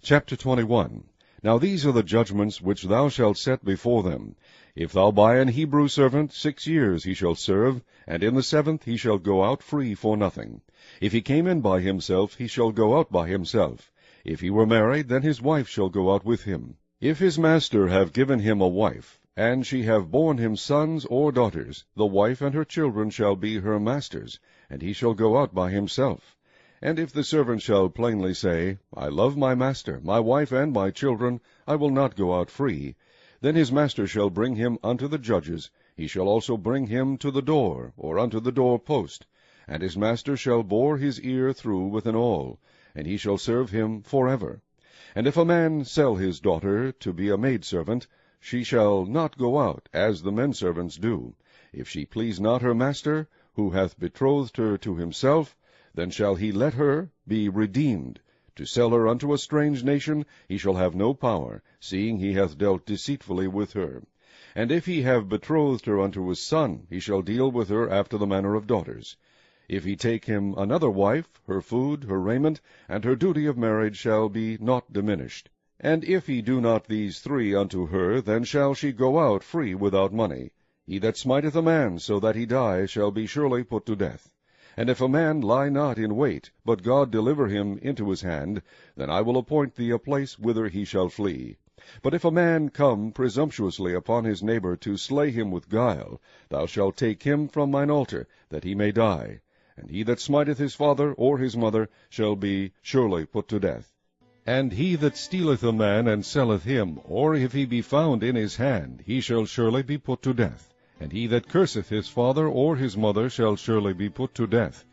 Chapter 21. Now these are the judgments which thou shalt set before them. If thou buy an Hebrew servant, 6 years he shall serve, and in the 7th he shall go out free for nothing. If he came in by himself, he shall go out by himself. If he were married, then his wife shall go out with him. If his master have given him a wife, and she have borne him sons or daughters, the wife and her children shall be her master's, and he shall go out by himself. And if the servant shall plainly say, I love my master, my wife, and my children, I will not go out free, then his master shall bring him unto the judges. He shall also bring him to the door, or unto the door post, and his master shall bore his ear through with an awl, and he shall serve him forever. And if a man sell his daughter to be a maidservant, she shall not go out, as the menservants do. If she please not her master, who hath betrothed her to himself, then shall he let her be redeemed. To sell her unto a strange nation he shall have no power, seeing he hath dealt deceitfully with her. And if he have betrothed her unto his son, he shall deal with her after the manner of daughters. If he take him another wife, her food, her raiment, and her duty of marriage shall be not diminished. And if he do not these 3 unto her, then shall she go out free without money. He that smiteth a man so that he die shall be surely put to death. And if a man lie not in wait, but God deliver him into his hand, then I will appoint thee a place whither he shall flee. But if a man come presumptuously upon his neighbor to slay him with guile, thou shalt take him from mine altar, that he may die. And he that smiteth his father or his mother shall be surely put to death. And he that stealeth a man and selleth him, or if he be found in his hand, he shall surely be put to death. And he that curseth his father or his mother shall surely be put to death.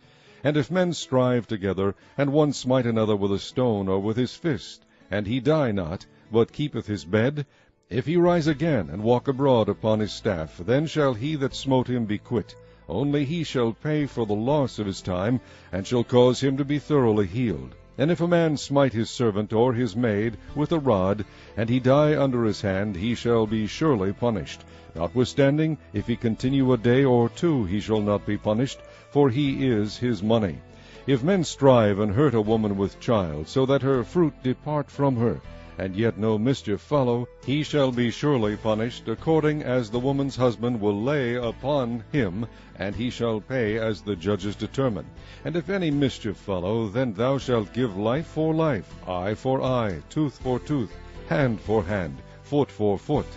And if men strive together, and one smite another with a stone or with his fist, and he die not, but keepeth his bed, if he rise again and walk abroad upon his staff, then shall he that smote him be quit. Only he shall pay for the loss of his time, and shall cause him to be thoroughly healed. And if a man smite his servant or his maid with a rod, and he die under his hand, he shall be surely punished. Notwithstanding, if he continue a day or 2, he shall not be punished, for he is his money. If men strive and hurt a woman with child, so that her fruit depart from her, and yet no mischief follow, he shall be surely punished, according as the woman's husband will lay upon him, and he shall pay as the judges determine. And if any mischief follow, then thou shalt give life for life, eye for eye, tooth for tooth, hand for hand, foot for foot,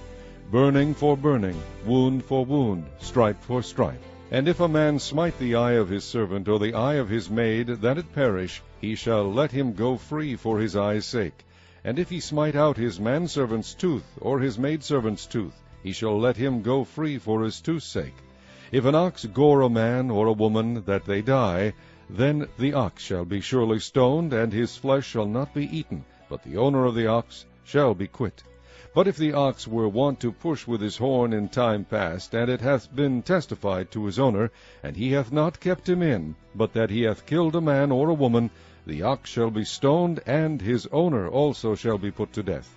burning for burning, wound for wound, stripe for stripe. And if a man smite the eye of his servant, or the eye of his maid, that it perish, he shall let him go free for his eye's sake. And if he smite out his manservant's tooth, or his maidservant's tooth, he shall let him go free for his tooth's sake. If an ox gore a man or a woman, that they die, then the ox shall be surely stoned, and his flesh shall not be eaten, but the owner of the ox shall be quit. But if the ox were wont to push with his horn in time past, and it hath been testified to his owner, and he hath not kept him in, but that he hath killed a man or a woman, the ox shall be stoned, and his owner also shall be put to death.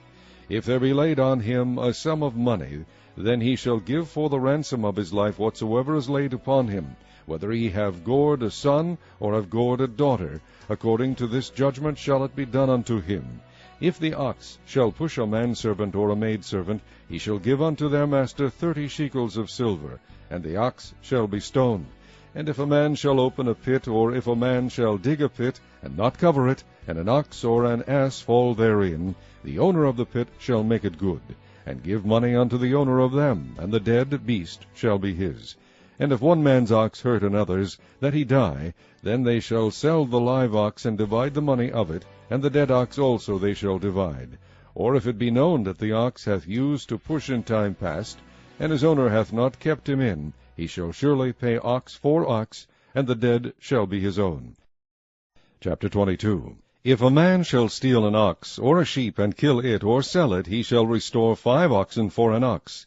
If there be laid on him a sum of money, then he shall give for the ransom of his life whatsoever is laid upon him, whether he have gored a son or have gored a daughter. According to this judgment shall it be done unto him. If the ox shall push a manservant or a maidservant, he shall give unto their master 30 shekels of silver, and the ox shall be stoned. And if a man shall open a pit, or if a man shall dig a pit, and not cover it, and an ox or an ass fall therein, the owner of the pit shall make it good, and give money unto the owner of them, and the dead beast shall be his. And if one man's ox hurt another's, that he die, then they shall sell the live ox, and divide the money of it, and the dead ox also they shall divide. Or if it be known that the ox hath used to push in time past, and his owner hath not kept him in, he shall surely pay ox for ox, and the dead shall be his own. Chapter 22. If a man shall steal an ox, or a sheep, and kill it, or sell it, he shall restore 5 oxen for an ox,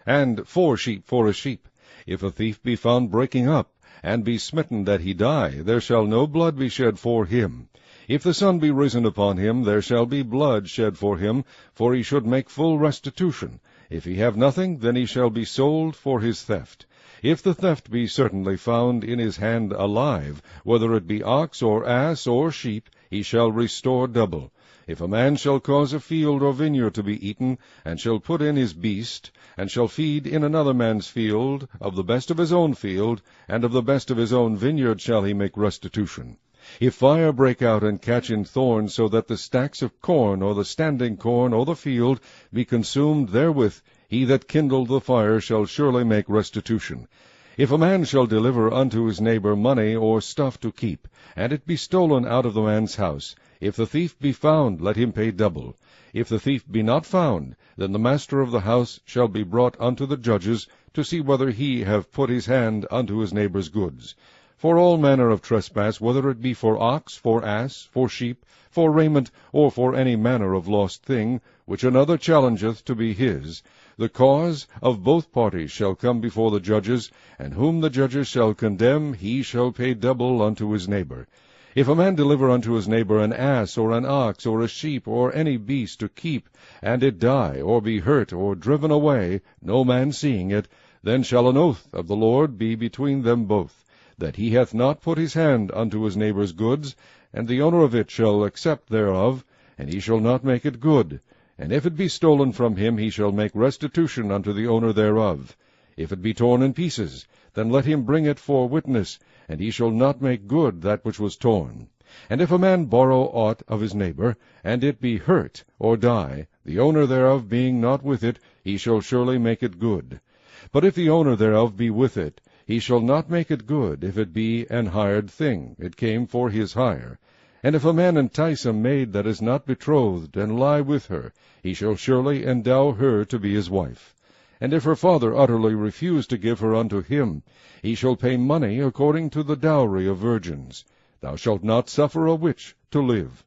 and 4 sheep for a sheep. If a thief be found breaking up, and be smitten that he die, there shall no blood be shed for him. If the sun be risen upon him, there shall be blood shed for him, for he should make full restitution. If he have nothing, then he shall be sold for his theft. If the theft be certainly found in his hand alive, whether it be ox or ass or sheep, he shall restore double. If a man shall cause a field or vineyard to be eaten, and shall put in his beast, and shall feed in another man's field, of the best of his own field, and of the best of his own vineyard shall he make restitution. If fire break out and catch in thorns, so that the stacks of corn, or the standing corn, or the field, be consumed therewith, he that kindled the fire shall surely make restitution. If a man shall deliver unto his neighbor money or stuff to keep, and it be stolen out of the man's house, if the thief be found, let him pay double. If the thief be not found, then the master of the house shall be brought unto the judges, to see whether he have put his hand unto his neighbor's goods. For all manner of trespass, whether it be for ox, for ass, for sheep, for raiment, or for any manner of lost thing, which another challengeth to be his, the cause of both parties shall come before the judges, and whom the judges shall condemn, he shall pay double unto his neighbor. If a man deliver unto his neighbor an ass, or an ox, or a sheep, or any beast to keep, and it die, or be hurt, or driven away, no man seeing it, then shall an oath of the Lord be between them both, that he hath not put his hand unto his neighbor's goods, and the owner of it shall accept thereof, and he shall not make it good. And if it be stolen from him, he shall make restitution unto the owner thereof. If it be torn in pieces, then let him bring it for witness, and he shall not make good that which was torn. And if a man borrow aught of his neighbor, and it be hurt, or die, the owner thereof being not with it, he shall surely make it good. But if the owner thereof be with it, he shall not make it good, if it be an hired thing, it came for his hire. And if a man entice a maid that is not betrothed, and lie with her, he shall surely endow her to be his wife. And if her father utterly refuse to give her unto him, he shall pay money according to the dowry of virgins. Thou shalt not suffer a witch to live.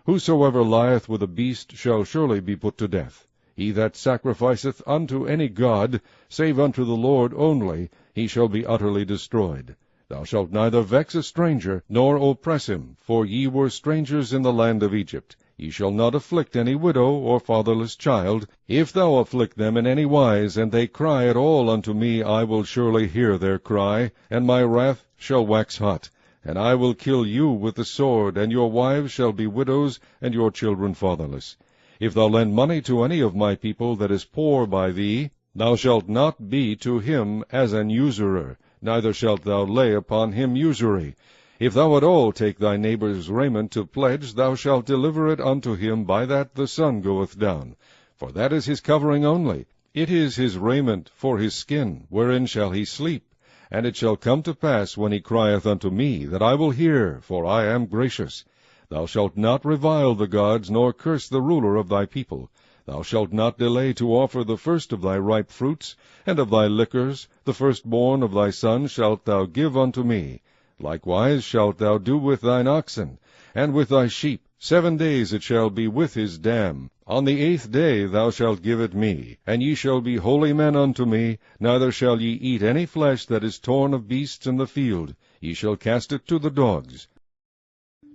Whosoever lieth with a beast shall surely be put to death. He that sacrificeth unto any god, save unto the Lord only, he shall be utterly destroyed. Thou shalt neither vex a stranger, nor oppress him, for ye were strangers in the land of Egypt. Ye shall not afflict any widow or fatherless child. If thou afflict them in any wise, and they cry at all unto me, I will surely hear their cry, and my wrath shall wax hot. And I will kill you with the sword, and your wives shall be widows, and your children fatherless. If thou lend money to any of my people that is poor by thee, thou shalt not be to him as an usurer, neither shalt thou lay upon him usury. If thou at all take thy neighbor's raiment to pledge, thou shalt deliver it unto him by that the sun goeth down. For that is his covering only. It is his raiment for his skin, wherein shall he sleep. And it shall come to pass, when he crieth unto me, that I will hear, for I am gracious. Thou shalt not revile the gods, nor curse the ruler of thy people. Thou shalt not delay to offer the first of thy ripe fruits, and of thy liquors, the firstborn of thy sons shalt thou give unto me. Likewise shalt thou do with thine oxen, and with thy sheep. 7 days it shall be with his dam. On the 8th day thou shalt give it me, and ye shall be holy men unto me, neither shall ye eat any flesh that is torn of beasts in the field. Ye shall cast it to the dogs.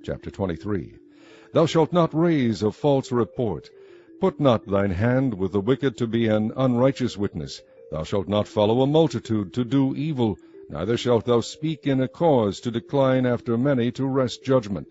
Chapter 23. Thou shalt not raise a false report. Put not thine hand with the wicked to be an unrighteous witness. Thou shalt not follow a multitude to do evil, neither shalt thou speak in a cause to decline after many to wrest judgment.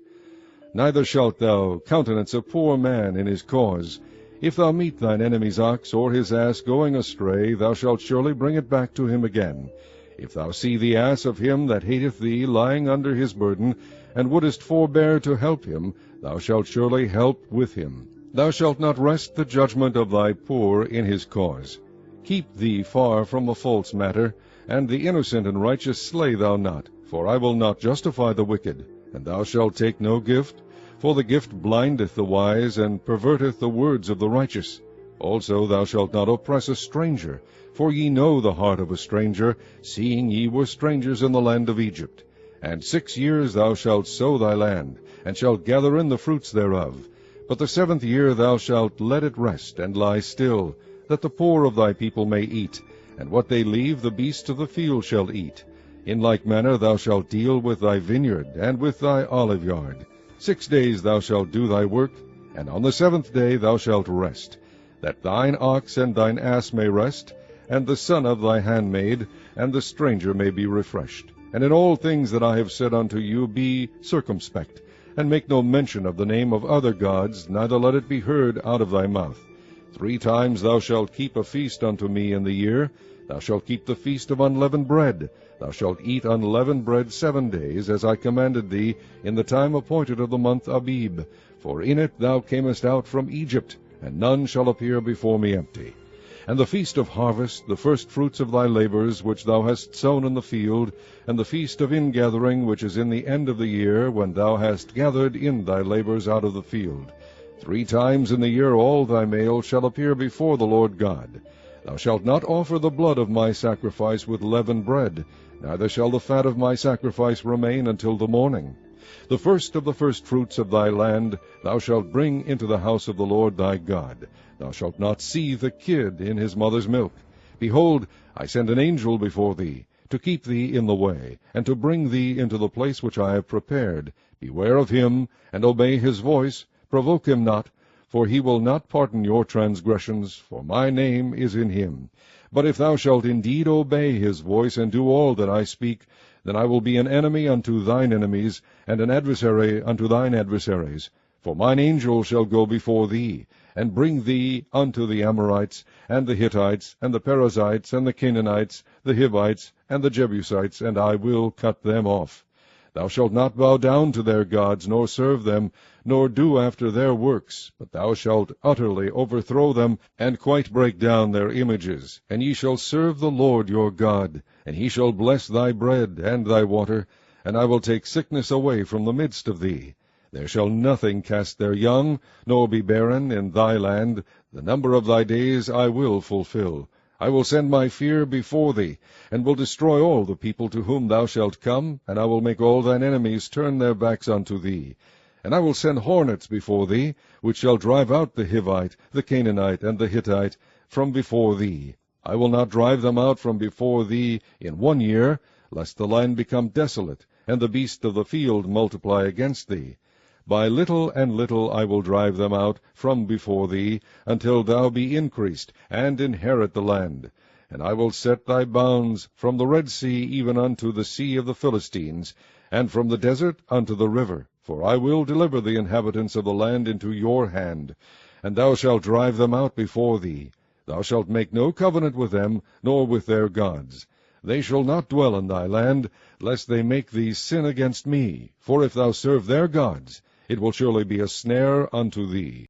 Neither shalt thou countenance a poor man in his cause. If thou meet thine enemy's ox or his ass going astray, thou shalt surely bring it back to him again. If thou see the ass of him that hateth thee lying under his burden, and wouldest forbear to help him, thou shalt surely help with him. Thou shalt not wrest the judgment of thy poor in his cause. Keep thee far from a false matter, and the innocent and righteous slay thou not, for I will not justify the wicked. And thou shalt take no gift, for the gift blindeth the wise, and perverteth the words of the righteous. Also thou shalt not oppress a stranger, for ye know the heart of a stranger, seeing ye were strangers in the land of Egypt. And 6 years thou shalt sow thy land, and shalt gather in the fruits thereof. But the 7th year thou shalt let it rest, and lie still, that the poor of thy people may eat, and what they leave the beasts of the field shall eat. In like manner thou shalt deal with thy vineyard, and with thy olive yard. 6 days thou shalt do thy work, and on the 7th day thou shalt rest, that thine ox and thine ass may rest, and the son of thy handmaid, and the stranger may be refreshed. And in all things that I have said unto you be circumspect, and make no mention of the name of other gods, neither let it be heard out of thy mouth. 3 times thou shalt keep a feast unto me in the year. Thou shalt keep the feast of unleavened bread. Thou shalt eat unleavened bread 7 days, as I commanded thee, in the time appointed of the month Abib. For in it thou camest out from Egypt, and none shall appear before me empty. And the feast of harvest, the first fruits of thy labors, which thou hast sown in the field, and the feast of ingathering, which is in the end of the year, when thou hast gathered in thy labors out of the field. 3 times in the year all thy male shall appear before the Lord God. Thou shalt not offer the blood of my sacrifice with leavened bread, neither shall the fat of my sacrifice remain until the morning. The first of the firstfruits of thy land thou shalt bring into the house of the Lord thy God. Thou shalt not seethe the kid in his mother's milk. Behold, I send an angel before thee, to keep thee in the way, and to bring thee into the place which I have prepared. Beware of him, and obey his voice. Provoke him not, for he will not pardon your transgressions, for my name is in him. But if thou shalt indeed obey his voice, and do all that I speak, then I will be an enemy unto thine enemies, and an adversary unto thine adversaries. For mine angel shall go before thee, and bring thee unto the Amorites, and the Hittites, and the Perizzites, and the Canaanites, the Hivites, and the Jebusites, and I will cut them off. Thou shalt not bow down to their gods, nor serve them, nor do after their works, but thou shalt utterly overthrow them, and quite break down their images. And ye shall serve the Lord your God, and he shall bless thy bread and thy water, and I will take sickness away from the midst of thee. There shall nothing cast their young, nor be barren in thy land. The number of thy days I will fulfill. I will send my fear before thee, and will destroy all the people to whom thou shalt come, and I will make all thine enemies turn their backs unto thee. And I will send hornets before thee, which shall drive out the Hivite, the Canaanite, and the Hittite from before thee. I will not drive them out from before thee in 1 year, lest the land become desolate, and the beasts of the field multiply against thee. By little and little I will drive them out from before thee, until thou be increased, and inherit the land. And I will set thy bounds from the Red Sea even unto the sea of the Philistines, and from the desert unto the river. For I will deliver the inhabitants of the land into your hand, and thou shalt drive them out before thee. Thou shalt make no covenant with them, nor with their gods. They shall not dwell in thy land, lest they make thee sin against me. For if thou serve their gods, it will surely be a snare unto thee.